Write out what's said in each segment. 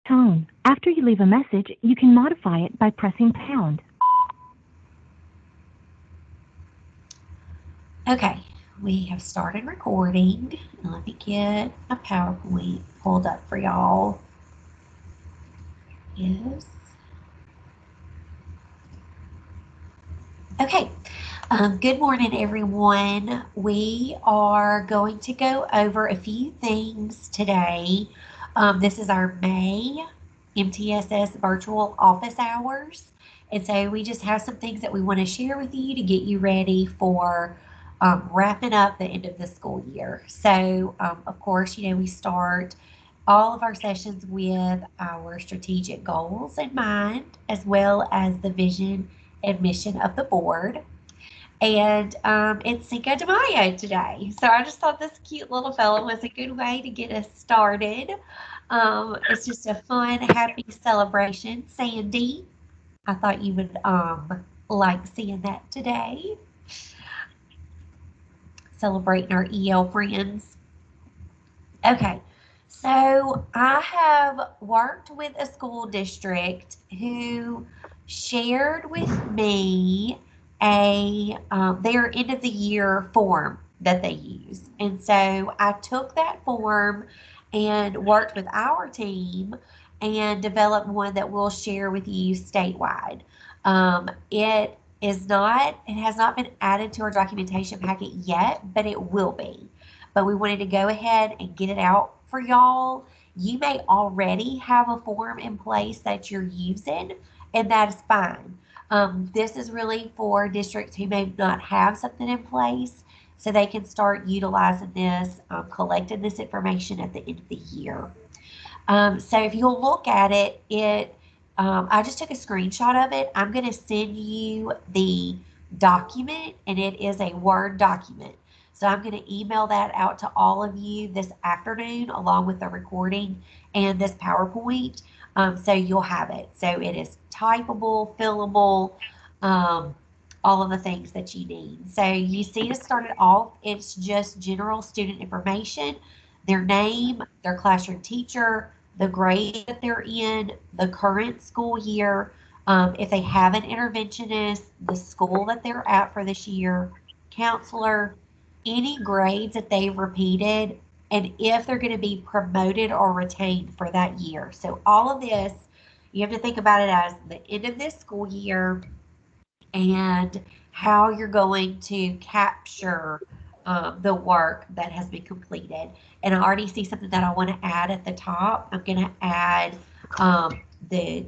Tone. After you leave a message, you can modify it by pressing pound. Okay, we have started recording. Let me get a PowerPoint pulled up for y'all. Yes. Okay. Good morning, everyone. We are going to go over a few things today. This is our May MTSS virtual office hours. And so we just have some things that we want to share with you to get you ready for wrapping up the end of the school year. So, of course, we start all of our sessions with our strategic goals in mind, as well as the vision and mission of the board. And it's Cinco de Mayo today. So I just thought this cute little fellow was a good way to get us started. It's just a fun, happy celebration. Sandy, I thought you would like seeing that today. Celebrating our EL friends. Okay, so I have worked with a school district who shared with me their end of the year form that they use. And so I took that form and worked with our team and developed one that we'll share with you statewide. It has not been added to our documentation packet yet, but it will be. But we wanted to go ahead and get it out for y'all. You may already have a form in place that you're using, and that is fine. This is really for districts who may not have something in place, so they can start utilizing this, collecting this information at the end of the year. So if you'll look at it, I just took a screenshot of it. I'm going to send you the document, and it is a Word document. So I'm going to email that out to all of you this afternoon, along with the recording and this PowerPoint. So you'll have it. So it is typable, fillable, all of the things that you need. So you see, to start it off, it's just general student information, their name, their classroom teacher, the grade that they're in, the current school year, if they have an interventionist, the school that they're at for this year, counselor, any grades that they've repeated, and if they're going to be promoted or retained for that year. So all of this, you have to think about it as the end of this school year and how you're going to capture the work that has been completed. And I already see something that I want to add at the top. I'm going to add the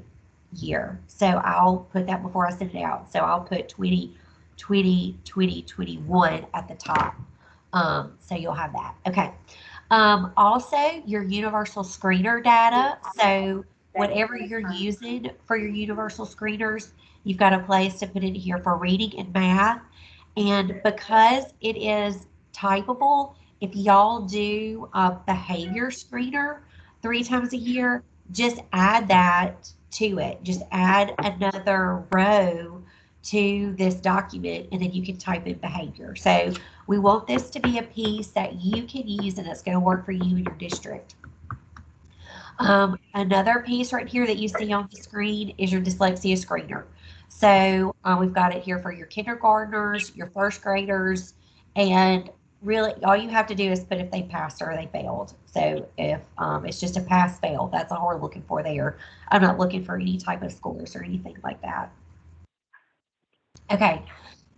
year. So I'll put that before I send it out. So I'll put 2020, 2021 at the top. So you'll have that. Okay. Also, your universal screener data. So whatever you're using for your universal screeners, you've got a place to put in here for reading and math. And because it is typable, if y'all do a behavior screener 3 times a year, just add that to it. Just add another row to this document, and then you can type in behavior. So we want this to be a piece that you can use and it's going to work for you in your district. Another piece right here that you see on the screen is your dyslexia screener. So we've got it here for your kindergartners, your first graders, and really all you have to do is put if they passed or they failed. So if it's just a pass fail, that's all we're looking for there. I'm not looking for any type of scores or anything like that. Okay,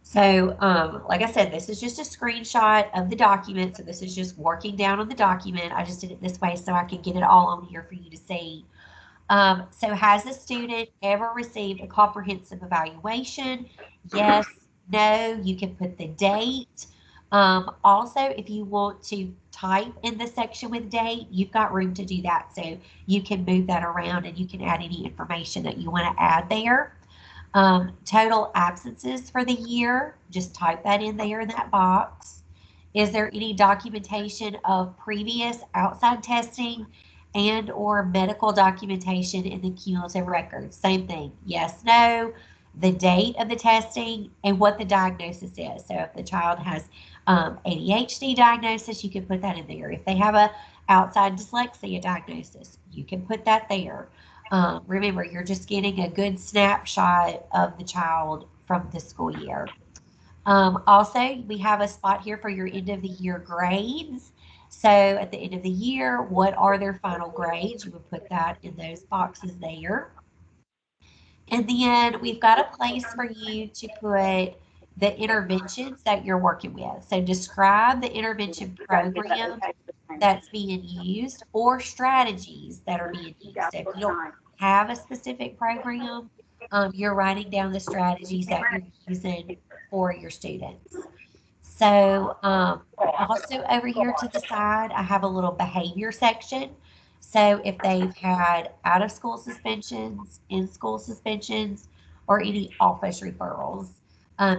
so like I said, this is just a screenshot of the document. So this is just working down on the document. I just did it this way so I can get it all on here for you to see. So has the student ever received a comprehensive evaluation? Yes, no, you can put the date. Also, if you want to type in the section with date, you've got room to do that. So you can move that around and you can add any information that you want to add there. Total absences for the year, just type that in there in that box. Is there any documentation of previous outside testing and or medical documentation in the cumulative records? Same thing, yes, no, the date of the testing, and what the diagnosis is. So if the child has ADHD diagnosis, you can put that in there. If they have a outside dyslexia diagnosis, you can put that there. Remember, you're just getting a good snapshot of the child from the school year. Also, we have a spot here for your end of the year grades. So at the end of the year, what are their final grades? You would put that in those boxes there. And then we've got a place for you to put the interventions that you're working with. So describe the intervention program that's being used or strategies that are being used. So if you don't have a specific program, you're writing down the strategies that you're using for your students. So also over here to the side, I have a little behavior section. So if they've had out of school suspensions, in school suspensions, or any office referrals,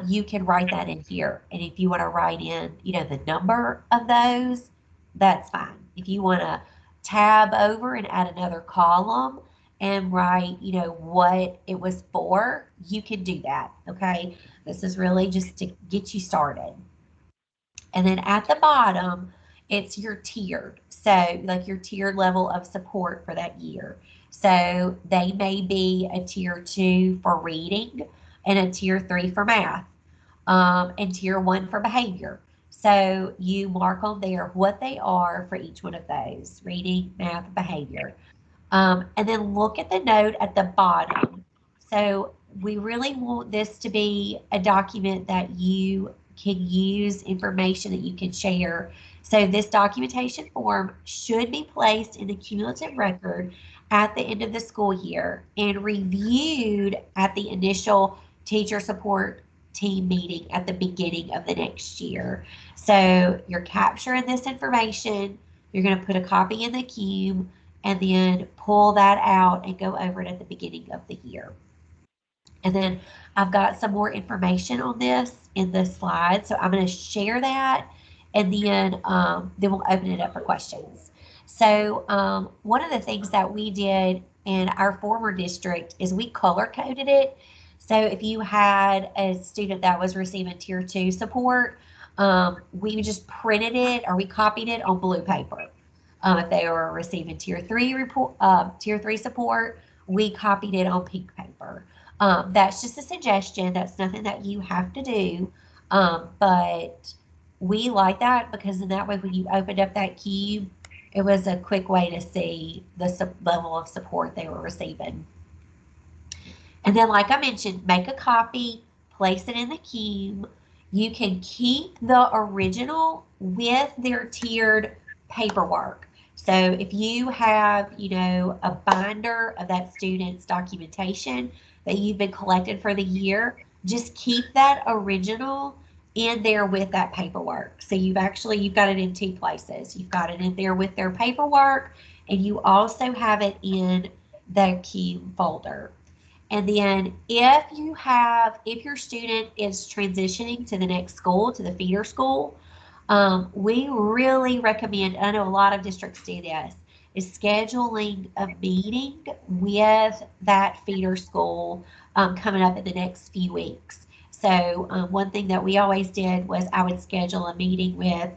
you can write that in here. And if you want to write in, the number of those, that's fine. If you want to tab over and add another column and write, what it was for, you can do that. Okay. This is really just to get you started. And then at the bottom, it's your tiered. So, like your tiered level of support for that year. So, they may be a tier 2 for reading and a tier 3 for math, and tier 1 for behavior. So, you mark on there what they are for each one of those reading, math, behavior. And then look at the note at the bottom. So we really want this to be a document that you can use, information that you can share. So this documentation form should be placed in the cumulative record at the end of the school year and reviewed at the initial teacher support team meeting at the beginning of the next year. So you're capturing this information. You're going to put a copy in the cube and then pull that out and go over it at the beginning of the year. And then I've got some more information on this in the slide. So I'm going to share that and then we'll open it up for questions. So one of the things that we did in our former district is we color coded it. So if you had a student that was receiving tier 2 support, we just printed it or we copied it on blue paper. If they were receiving tier 3 support, we copied it on pink paper. That's just a suggestion. That's nothing that you have to do. But we like that because in that way, when you opened up that cube, it was a quick way to see the level of support they were receiving. And then, like I mentioned, make a copy, place it in the cube. You can keep the original with their tiered paperwork. So if you have, a binder of that student's documentation that you've been collecting for the year, just keep that original in there with that paperwork. So you've got it in 2 places. You've got it in there with their paperwork, and you also have it in the cube folder. And then if your student is transitioning to the next school, to the feeder school, we really recommend, I know a lot of districts do this, is scheduling a meeting with that feeder school coming up in the next few weeks. So one thing that we always did was I would schedule a meeting with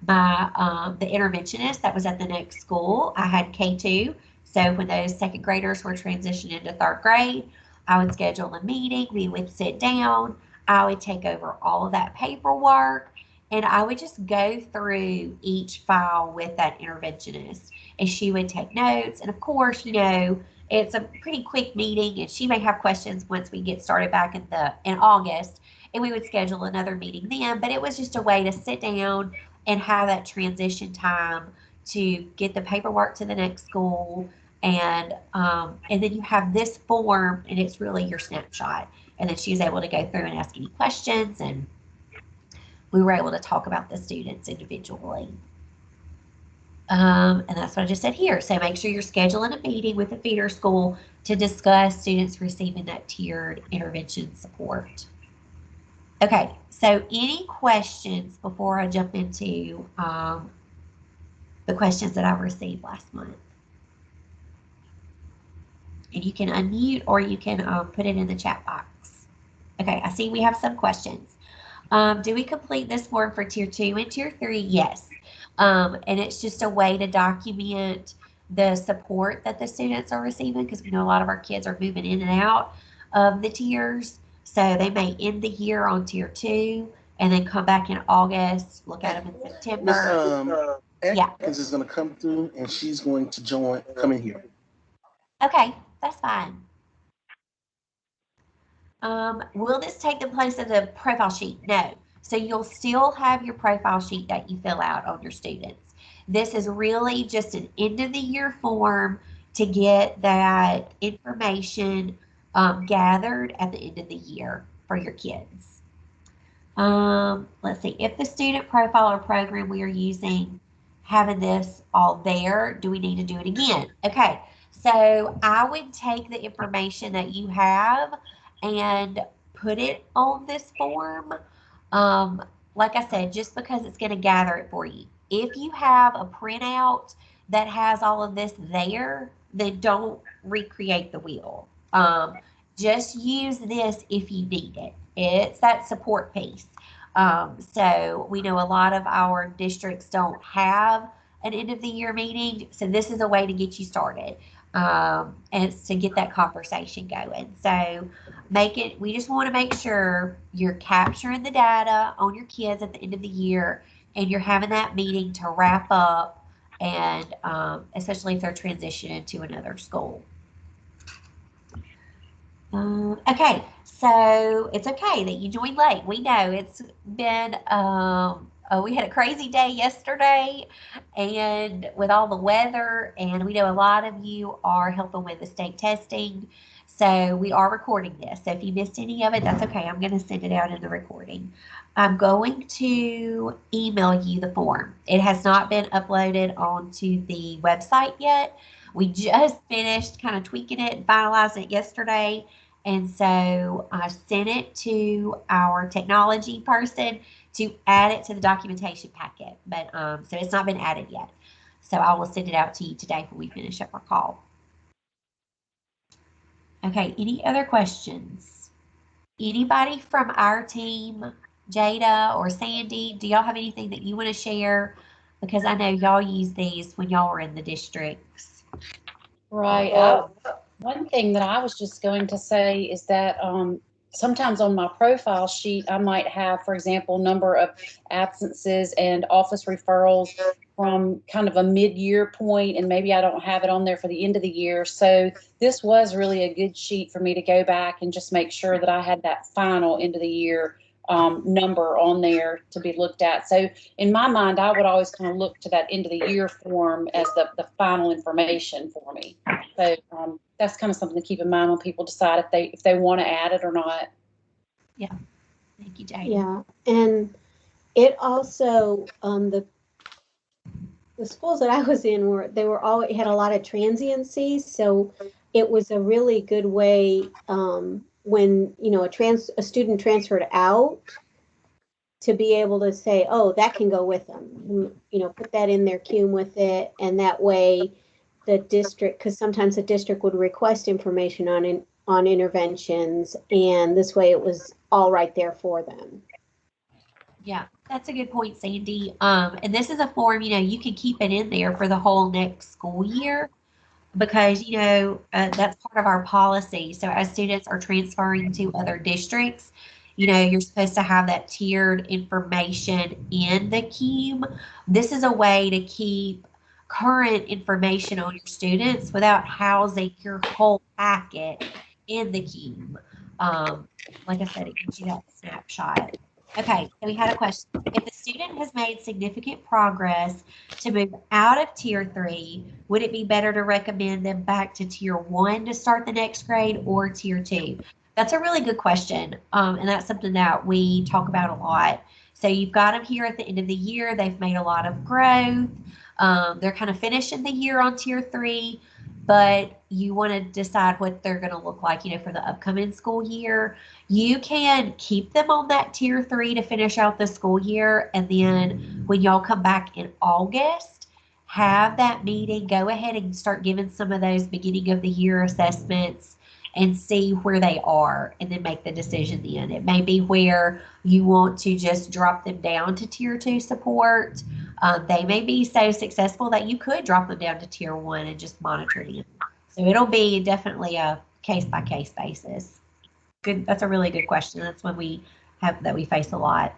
the interventionist that was at the next school. I had K2, so when those second graders were transitioning into 3rd grade, I would schedule a meeting. We would sit down. I would take over all of that paperwork, and I would just go through each file with that interventionist, and she would take notes. And of course, it's a pretty quick meeting, and she may have questions once we get started back in August, and we would schedule another meeting then. But it was just a way to sit down and have that transition time to get the paperwork to the next school. And then you have this form, and it's really your snapshot. And then she was able to go through and ask any questions, and we were able to talk about the students individually. And that's what I just said here. So make sure you're scheduling a meeting with the feeder school to discuss students receiving that tiered intervention support. Okay, so any questions before I jump into the questions that I've received last month? And you can unmute or you can put it in the chat box. Okay, I see we have some questions. Do we complete this form for tier 2 and tier 3? Yes. And it's just a way to document the support that the students are receiving, because we know a lot of our kids are moving in and out of the tiers. So they may end the year on tier 2 and then come back in August, look at them in Miss September. Yeah. Atkins is going to come through and she's going to come in here. Okay, that's fine. Will this take the place of the profile sheet? No. So you'll still have your profile sheet that you fill out on your students. This is really just an end of the year form to get that information gathered at the end of the year for your kids. Let's see, if the student profile or program we are using, having this all there, do we need to do it again? Okay, so I would take the information that you have and put it on this form. Um, like I said, just because it's going to gather it for you. If you have a printout that has all of this there, then don't recreate the wheel. Just use this if you need it. It's that support piece. So we know a lot of our districts don't have an end of the year meeting. So this is a way to get you started. And it's to get that conversation going. So we just want to make sure you're capturing the data on your kids at the end of the year and you're having that meeting to wrap up, and especially if they're transitioning to another school. Okay, so it's okay that you joined late. We know it's been, we had a crazy day yesterday and with all the weather, and we know a lot of you are helping with the state testing. So we are recording this. So if you missed any of it, that's okay. I'm going to send it out in the recording. I'm going to email you the form. It has not been uploaded onto the website yet. We just finished kind of tweaking it and finalizing it yesterday. And so I sent it to our technology person to add it to the documentation packet. But so it's not been added yet. So I will send it out to you today when we finish up our call. Okay, any other questions? Anybody from our team, Jada or Sandy, do y'all have anything that you want to share? Because I know y'all use these when y'all were in the districts. Right. One thing that I was just going to say is that sometimes on my profile sheet, I might have, for example, number of absences and office referrals from kind of a mid-year point, and maybe I don't have it on there for the end of the year. So this was really a good sheet for me to go back and just make sure that I had that final end of the year number on there to be looked at. So in my mind, I would always kind of look to that end of the year form as the final information for me. So that's kind of something to keep in mind when people decide if they want to add it or not. Yeah. Thank you, Jane. Yeah, and it also the schools that I was in had a lot of transiency, so it was a really good way when a student transferred out to be able to say, oh, that can go with them, put that in their cume with it, and that way the district, because sometimes the district would request information on interventions, and this way it was all right there for them. Yeah, that's a good point, Sandy. And this is a form, you can keep it in there for the whole next school year because, that's part of our policy. So as students are transferring to other districts, you're supposed to have that tiered information in the cume. This is a way to keep current information on your students without housing your whole packet in the cume. Like I said, it gives you that snapshot. Okay, so we had a question. If the student has made significant progress to move out of tier 3, would it be better to recommend them back to tier 1 to start the next grade or tier 2? That's a really good question, and that's something that we talk about a lot. So you've got them here at the end of the year. They've made a lot of growth. They're kind of finishing the year on tier 3, but you want to decide what they're going to look like, for the upcoming school year. You can keep them on that tier 3 to finish out the school year, and then when y'all come back in August, have that meeting, go ahead and start giving some of those beginning of the year assessments and see where they are, and then make the decision then. It may be where you want to just drop them down to tier 2 support, They may be so successful that you could drop them down to tier 1 and just monitor them. So it'll be definitely a case-by-case basis. Good. That's a really good question. That's one we face a lot.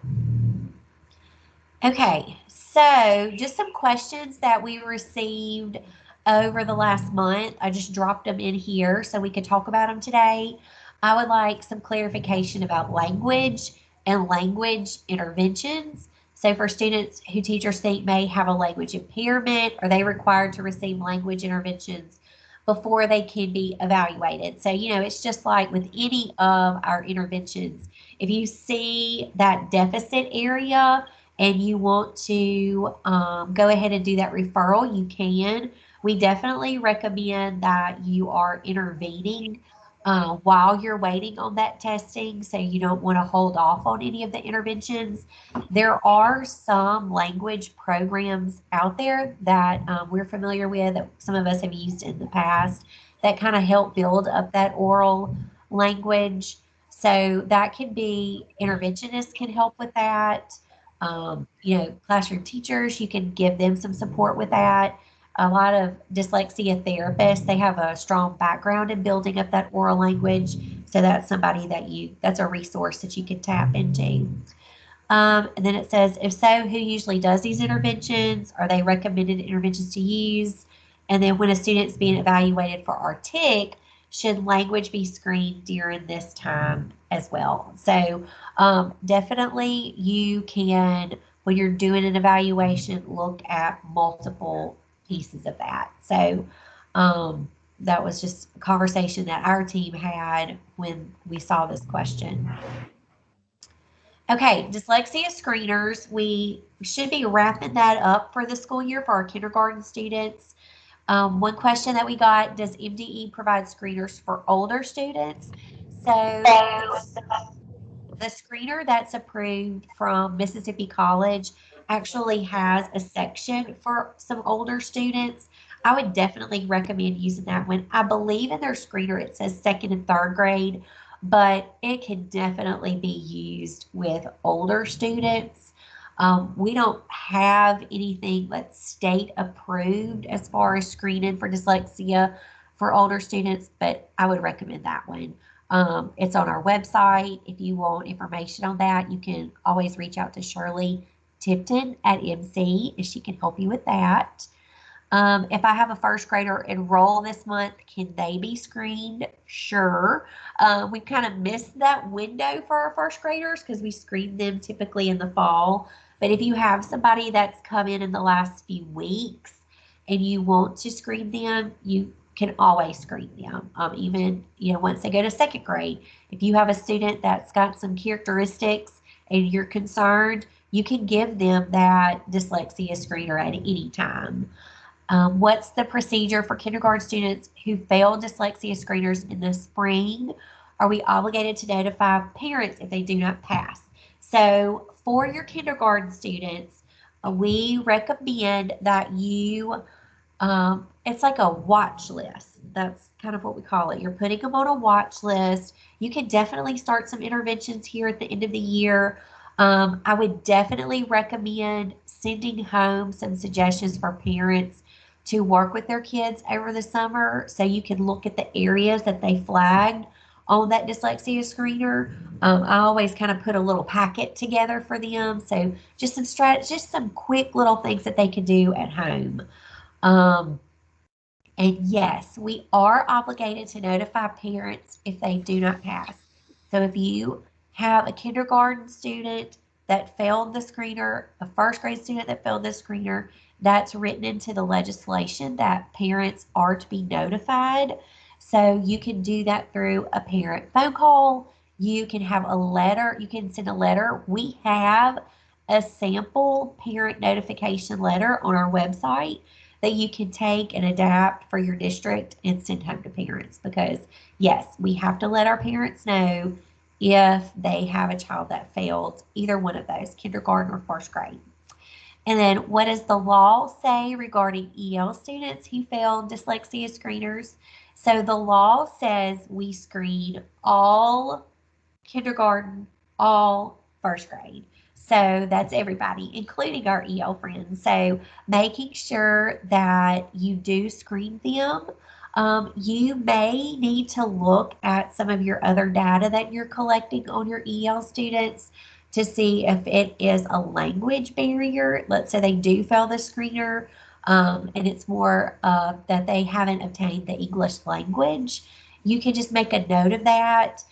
Okay, so just some questions that we received over the last month. I just dropped them in here so we could talk about them today. I would like some clarification about language and language interventions. So for students who teachers think may have a language impairment, are they required to receive language interventions before they can be evaluated? So, it's just like with any of our interventions. If you see that deficit area and you want to go ahead and do that referral, you can. We definitely recommend that you are intervening while you're waiting on that testing, so you don't want to hold off on any of the interventions. There are some language programs out there that we're familiar with, that some of us have used in the past, that kind of help build up that oral language. So that can be, interventionists can help with that. Classroom teachers, you can give them some support with that. A lot of dyslexia therapists, they have a strong background in building up that oral language. So that's somebody that's a resource that you can tap into. And then it says, if so, who usually does these interventions? Are they recommended interventions to use? And then when a student's being evaluated for RTIC, should language be screened during this time as well? So definitely you can, when you're doing an evaluation, look at multiple pieces of that. So that was just a conversation that our team had when we saw this question. Okay, dyslexia screeners, we should be wrapping that up for the school year for our kindergarten students. One question that we got, does MDE provide screeners for older students? So the screener that's approved from Mississippi College actually has a section for some older students. I would definitely recommend using that one. I believe in their screener it says 2nd and 3rd grade, but it can definitely be used with older students. We don't have anything that's state approved as far as screening for dyslexia for older students, but I would recommend that one. It's on our website. If you want information on that, you can always reach out to Shirley Tipton at MC, and she can help you with that. If I have a first grader enroll this month, can they be screened? Sure. We kind of missed that window for our first graders because we screen them typically in the fall. But if you have somebody that's come in the last few weeks and you want to screen them, you can always screen them. Even, once they go to 2nd grade, if you have a student that's got some characteristics and you're concerned, you can give them that dyslexia screener at any time. What's the procedure for kindergarten students who failed dyslexia screeners in the spring? Are we obligated to notify parents if they do not pass? So for your kindergarten students, we recommend that you, it's like a watch list. That's kind of what we call it. You're putting them on a watch list. You can definitely start some interventions here at the end of the year. I would definitely recommend sending home some suggestions for parents to work with their kids over the summer, so you can look at the areas that they flagged on that dyslexia screener. I always kind of put a little packet together for them. So just some quick little things that they can do at home. And yes, we are obligated to notify parents if they do not pass. So if you have a kindergarten student that failed the screener, a first grade student that failed the screener, that's written into the legislation that parents are to be notified. So you can do that through a parent phone call. You can have a letter. You can send a letter. We have a sample parent notification letter on our website that you can take and adapt for your district and send home to parents, because yes, we have to let our parents know if they have a child that failed either one of those, kindergarten or first grade. And then what does the law say regarding EL students who failed dyslexia screeners? So the law says we screen all kindergarten, all first grade. So that's everybody, including our EL friends. So making sure that you do screen them. You may need to look at some of your other data that you're collecting on your EL students to see if it is a language barrier. Let's say they do fail the screener, and it's more that they haven't obtained the English language. You can just make a note of that.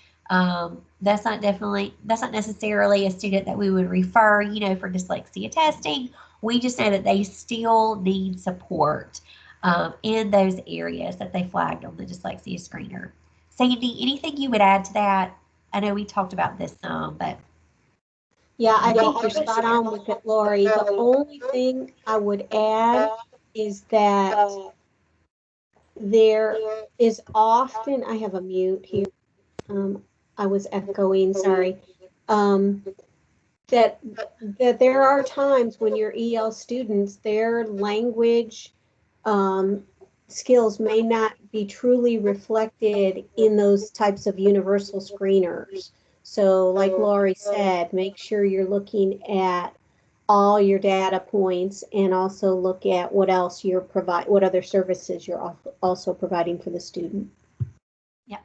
That's not necessarily a student that we would refer, for dyslexia testing. We just know that they still need support in those areas that they flagged on the dyslexia screener. Sandy, anything you would add to that? I know we talked about this some, but. Yeah, I think you're spot on with it, Lori. The only thing I would add is that there is often, I have a mute here. I was echoing, sorry. That there are times when your EL students, their language skills may not be truly reflected in those types of universal screeners. So like Laurie said, make sure you're looking at all your data points and also look at what else what other services you're also providing for the student. Yep.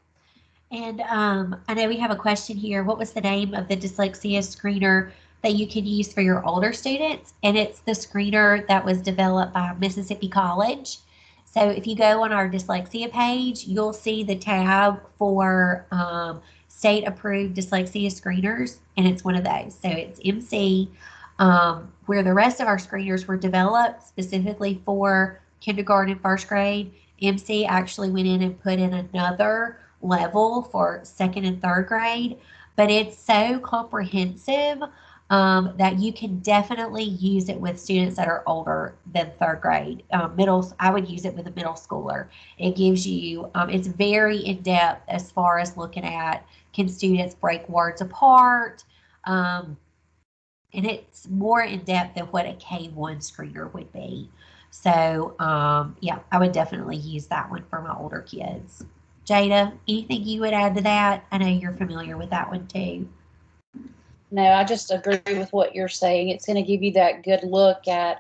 And I know we have a question here. What was the name of the dyslexia screener that you can use for your older students? And it's the screener that was developed by Mississippi College. So if you go on our dyslexia page, you'll see the tab for state-approved dyslexia screeners, and it's one of those. So it's MC, where the rest of our screeners were developed specifically for kindergarten and first grade. MC actually went in and put in another level for second and third grade, but it's so comprehensive that you can definitely use it with students that are older than third grade. I would use it with a middle schooler. It gives you, it's very in-depth as far as looking at, can students break words apart? And it's more in-depth than what a K1 screener would be. So, yeah, I would definitely use that one for my older kids. Jada, anything you would add to that? I know you're familiar with that one too. No, I just agree with what you're saying. It's going to give you that good look at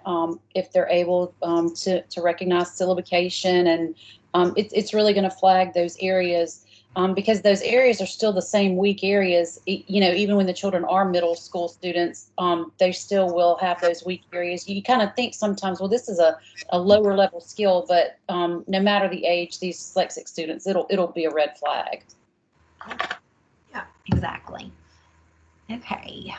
if they're able to recognize syllabication, and it's really going to flag those areas because those areas are still the same weak areas. Even when the children are middle school students, they still will have those weak areas. You kind of think sometimes, well, this is a lower level skill, but no matter the age, these dyslexic students, it'll be a red flag. Yeah, exactly. Okay.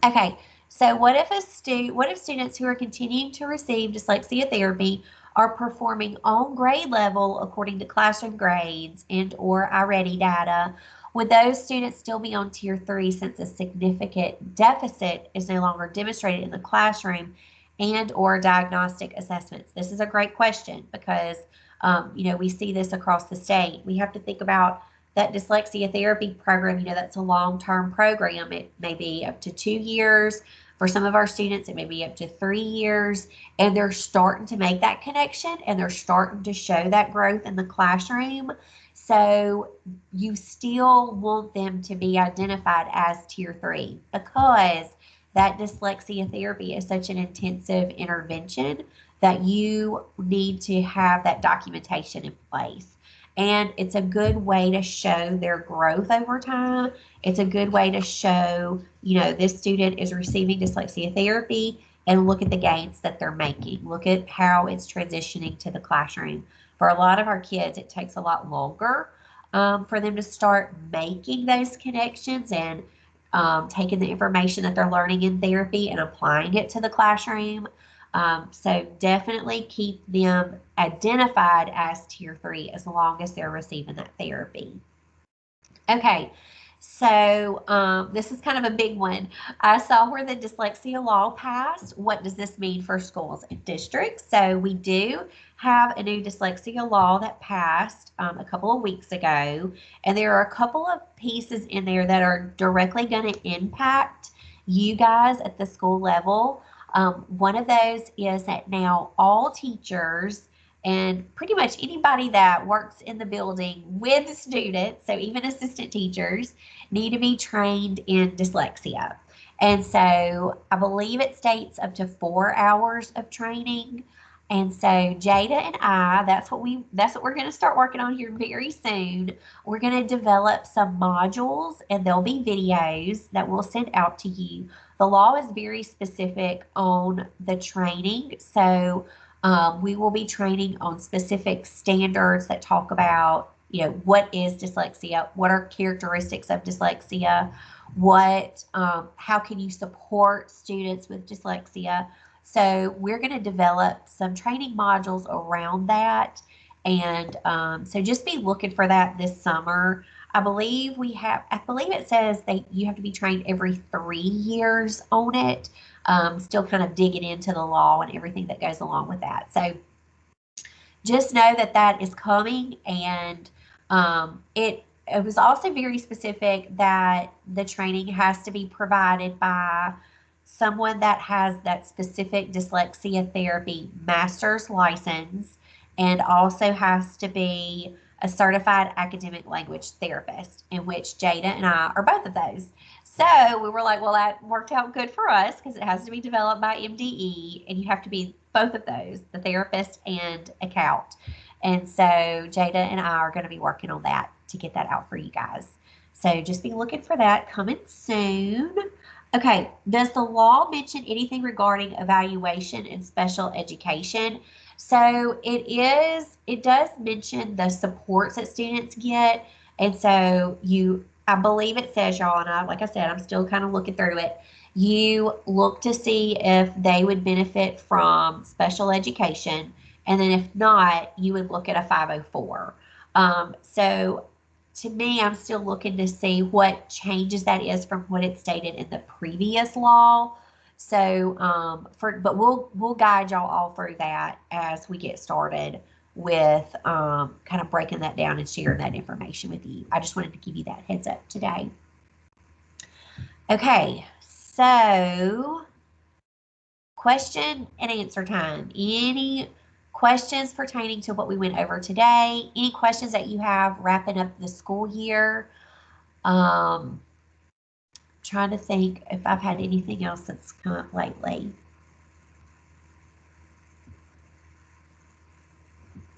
Okay. So what if students who are continuing to receive dyslexia therapy are performing on grade level according to classroom grades and or iReady data? Would those students still be on tier 3 since a significant deficit is no longer demonstrated in the classroom and or diagnostic assessments? This is a great question because we see this across the state. We have to think about that dyslexia therapy program. That's a long-term program. It may be up to 2 years. For some of our students, it may be up to 3 years, and they're starting to make that connection and they're starting to show that growth in the classroom. So you still want them to be identified as tier 3 because that dyslexia therapy is such an intensive intervention that you need to have that documentation in place. And it's a good way to show their growth over time. It's a good way to show, this student is receiving dyslexia therapy and look at the gains that they're making. Look at how it's transitioning to the classroom. For a lot of our kids, it takes a lot longer for them to start making those connections and taking the information that they're learning in therapy and applying it to the classroom. So definitely keep them identified as tier 3 as long as they're receiving that therapy. Okay, so this is kind of a big one. I saw where the dyslexia law passed. What does this mean for schools and districts? So we do have a new dyslexia law that passed a couple of weeks ago, and there are a couple of pieces in there that are directly going to impact you guys at the school level. One of those is that now all teachers and pretty much anybody that works in the building with students, so even assistant teachers, need to be trained in dyslexia. And so I believe it states up to 4 hours of training. And so Jada and I, that's what we're going to start working on here very soon. We're going to develop some modules, and there'll be videos that we'll send out to you. The law is very specific on the training. So we will be training on specific standards that talk about, what is dyslexia, what are characteristics of dyslexia, how can you support students with dyslexia. So we're going to develop some training modules around that. And so just be looking for that this summer. I believe it says that you have to be trained every 3 years on it. Still kind of digging into the law and everything that goes along with that. So just know that that is coming. And it was also very specific that the training has to be provided by someone that has that specific dyslexia therapy master's license, and also has to be a certified academic language therapist, in which Jada and I are both of those. So we were like, well, that worked out good for us because it has to be developed by MDE, and you have to be both of those, the therapist and a COUT. And so Jada and I are going to be working on that to get that out for you guys. So just be looking for that coming soon. Okay, does the law mention anything regarding evaluation in special education? So it does mention the supports that students get. And so I believe it says, y'all, and like I said, I'm still kind of looking through it. You look to see if they would benefit from special education. And then if not, you would look at a 504. So to me, I'm still looking to see what changes that is from what it stated in the previous law. So, but we'll guide y'all all through that as we get started with kind of breaking that down and sharing that information with you. I just wanted to give you that heads up today. Okay, so question and answer time. Any questions pertaining to what we went over today? Any questions that you have wrapping up the school year? Trying to think if I've had anything else that's come up lately.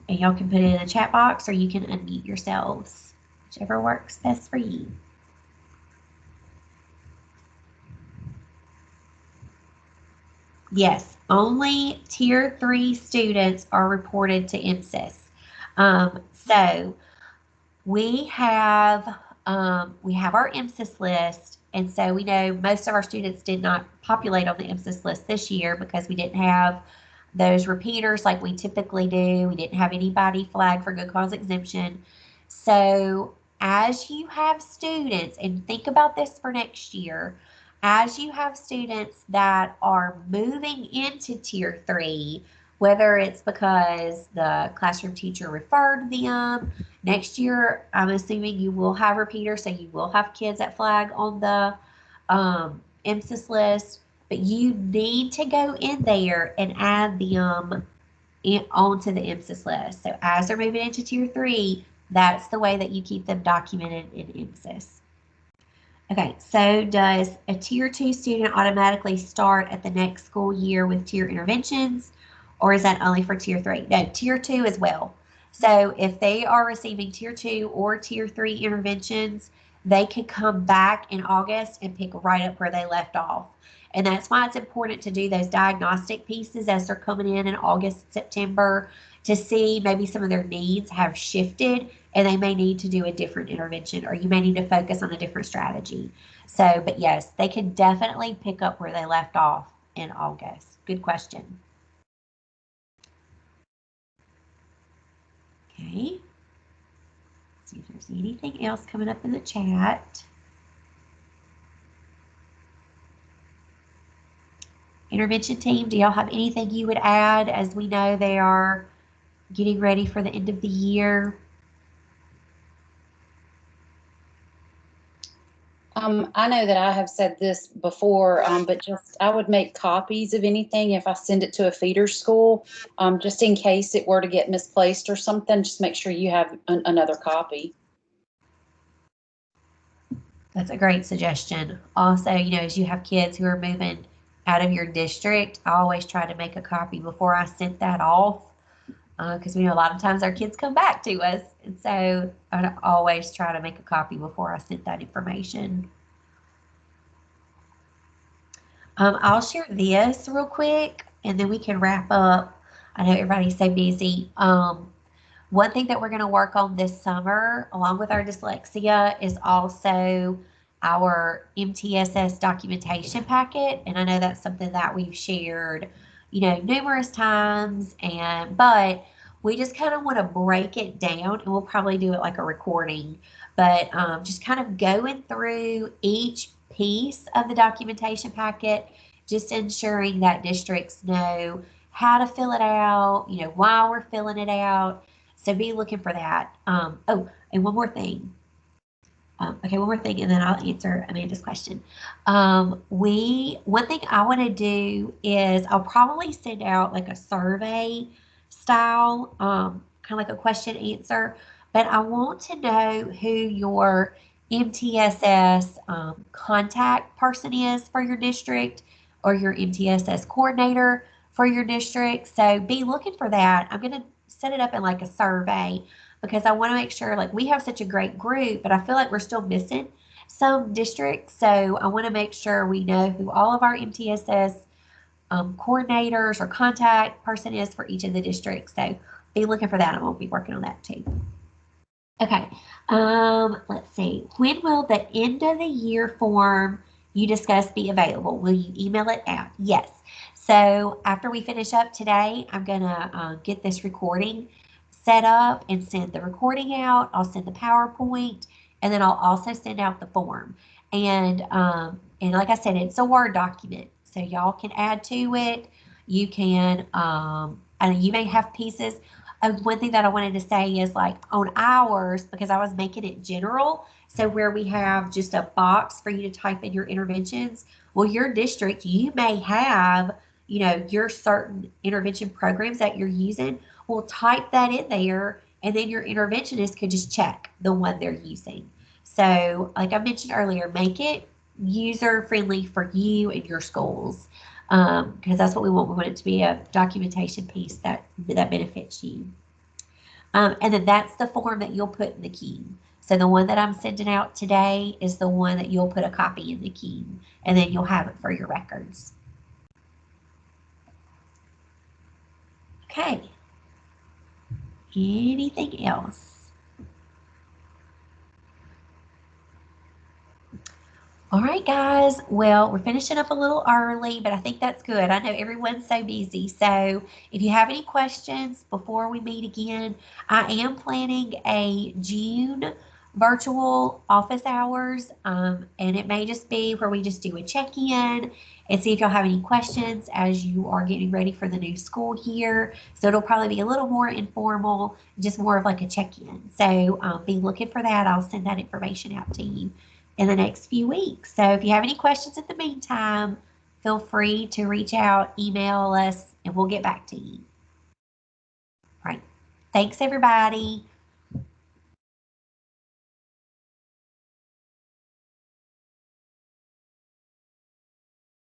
And y'all can put it in the chat box, or you can unmute yourselves, whichever works best for you. Yes, only Tier 3 students are reported to MTSS. So we have our MTSS list, and so we know most of our students did not populate on the MTSS list this year because we didn't have those repeaters like we typically do. We didn't have anybody flagged for good cause exemption. So as you have students, and think about this for next year, as you have students that are moving into Tier 3, whether it's because the classroom teacher referred them, next year, I'm assuming you will have repeaters, so you will have kids that flag on the MTSS list, but you need to go in there and add them onto the MTSS list. So as they're moving into Tier 3, that's the way that you keep them documented in MTSS. Okay, so does a Tier 2 student automatically start at the next school year with tier interventions, or is that only for Tier 3? No, Tier 2 as well. So if they are receiving Tier 2 or Tier 3 interventions, they can come back in August and pick right up where they left off. And that's why it's important to do those diagnostic pieces as they're coming in August, September, to see maybe some of their needs have shifted and they may need to do a different intervention, or you may need to focus on a different strategy. So, but yes, they can definitely pick up where they left off in August. Good question. Okay. Let's see if there's anything else coming up in the chat. Intervention team, do y'all have anything you would add, as we know they are getting ready for the end of the year? I know that I have said this before, but just I would make copies of anything if I send it to a feeder school, just in case it were to get misplaced or something. Just make sure you have another copy. That's a great suggestion. Also, as you have kids who are moving out of your district, I always try to make a copy before I sent that off, because we know a lot of times our kids come back to us. And so I always try to make a copy before I sent that information. I'll share this real quick and then we can wrap up. I know everybody's so busy. One thing that we're going to work on this summer, along with our dyslexia, is also our MTSS documentation packet. And I know that's something that we've shared, numerous times. But we just kind of want to break it down, and we'll probably do it like a recording. But just kind of going through each piece of the documentation packet, just ensuring that districts know how to fill it out, why we're filling it out. So be looking for that. Oh, and one more thing. Okay, one more thing, and then I'll answer Amanda's question. One thing I want to do is I'll probably send out like a survey style, kind of like a question answer, but I want to know who your MTSS contact person is for your district, or your MTSS coordinator for your district. So be looking for that. I'm going to set it up in like a survey, because I want to make sure, like, we have such a great group, but I feel like we're still missing some districts. So I want to make sure we know who all of our MTSS coordinators or contact person is for each of the districts. So be looking for that, and we'll be working on that too. Okay, let's see. When will the end of the year form you discussed be available? Will you email it out? Yes. So after we finish up today, I'm going to get this recording set up and send the recording out. I'll send the PowerPoint, and then I'll also send out the form. And like I said, it's a Word document, so y'all can add to it. You can, and you may have pieces. One thing that I wanted to say is, like, on ours, because I was making it general, so where we have just a box for you to type in your interventions. Well, your district, you may have, your certain intervention programs that you're using. Well, type that in there, and then your interventionist could just check the one they're using. So, like I mentioned earlier, make it user-friendly for you and your schools, because that's what we want. We want it to be a documentation piece that benefits you. And then that's the form that you'll put in the queue. So the one that I'm sending out today is the one that you'll put a copy in the queue, and then you'll have it for your records. Okay. Anything else? All right, guys. Well, we're finishing up a little early, but I think that's good. I know everyone's so busy. So if you have any questions before we meet again, I am planning a June virtual office hours, and it may just be where we just do a check-in and see if y'all have any questions as you are getting ready for the new school year. So it'll probably be a little more informal, just more of like a check-in. So be looking for that. I'll send that information out to you in the next few weeks. So if you have any questions in the meantime, feel free to reach out, email us, and we'll get back to you. All right. Thanks, everybody.